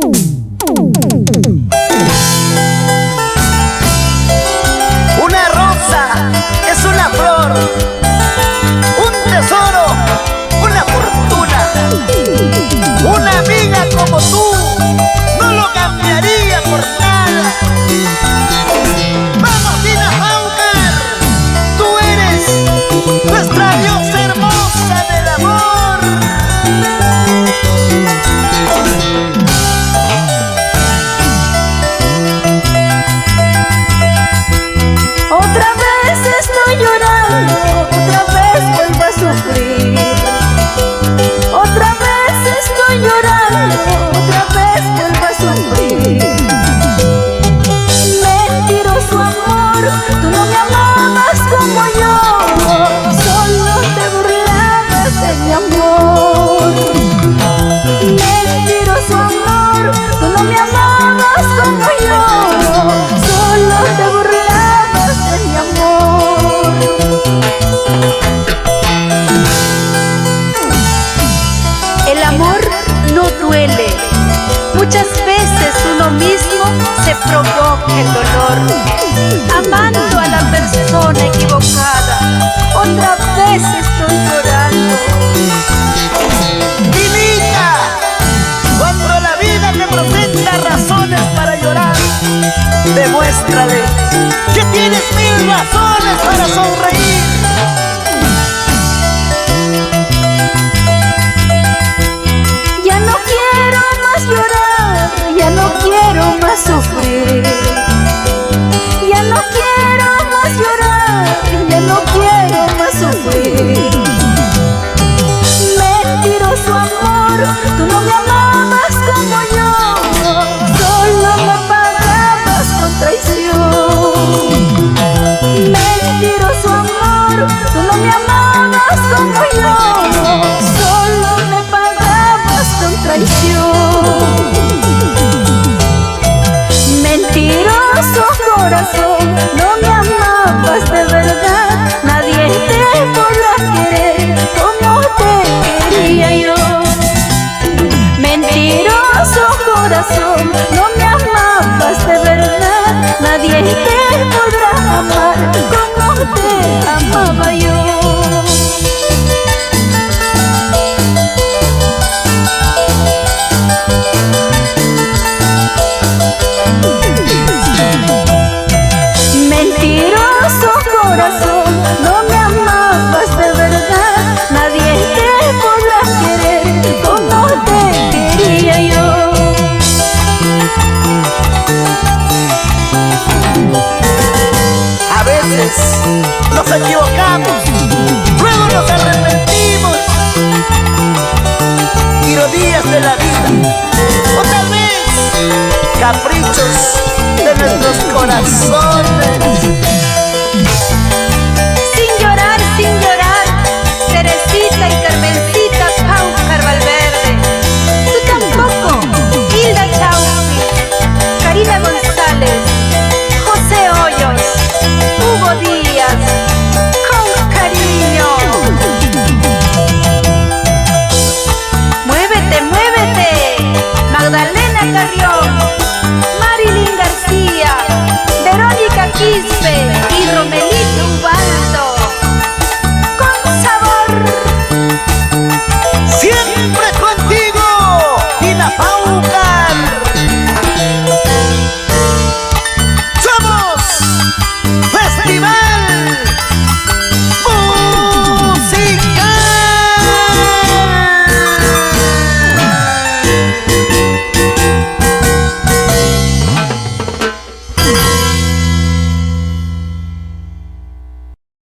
Una rosa es una flor, un tesoro, una fortuna. Una amiga como tú no lo cambiaría por nada. Vamos, Tina Hauker, tú eres nuestra diosa hermosa del amor. Otra vez estoy llorando, otra vez vuelvo a sufrir. Otra vez estoy llorando, otra vez vuelvo a sufrir. Mentiroso amor, tú no me amabas como yo, solo te burlabas de mi amor. Mentiroso amor, tú no me amabas como yo, solo te burlabas de mi amor. El amor no duele. Muchas veces uno mismo se provoca el dolor, amando a la persona equivocada. Otra vez estoy llorando. Tinita, cuando la vida te presenta razones para llorar, demuéstrale que tienes 1000 razones para sonreír. Ya no quiero más llorar, ya no quiero más sufrir. Ya no quiero más llorar, ya no quiero más sufrir. Mentiroso amor, tú no me amabas como yo, solo me pagabas con traición. Mentiroso amor, tú no me amabas como yo, solo me pagabas con traición. Mentiroso corazón, no me amabas de verdad. Nadie te podrá querer como te quería yo. Mentiroso corazón, no me amabas de verdad. Nadie te podrá amar como te amaba yo. Mentiroso corazón, no me amabas de verdad. Nadie te podrá querer como te quería yo. A veces nos equivocamos, luego nos arrepentimos. Ironías de la vida, o tal vez caprichos de nuestros corazones. Sin llorar, Teresita y Carmencita.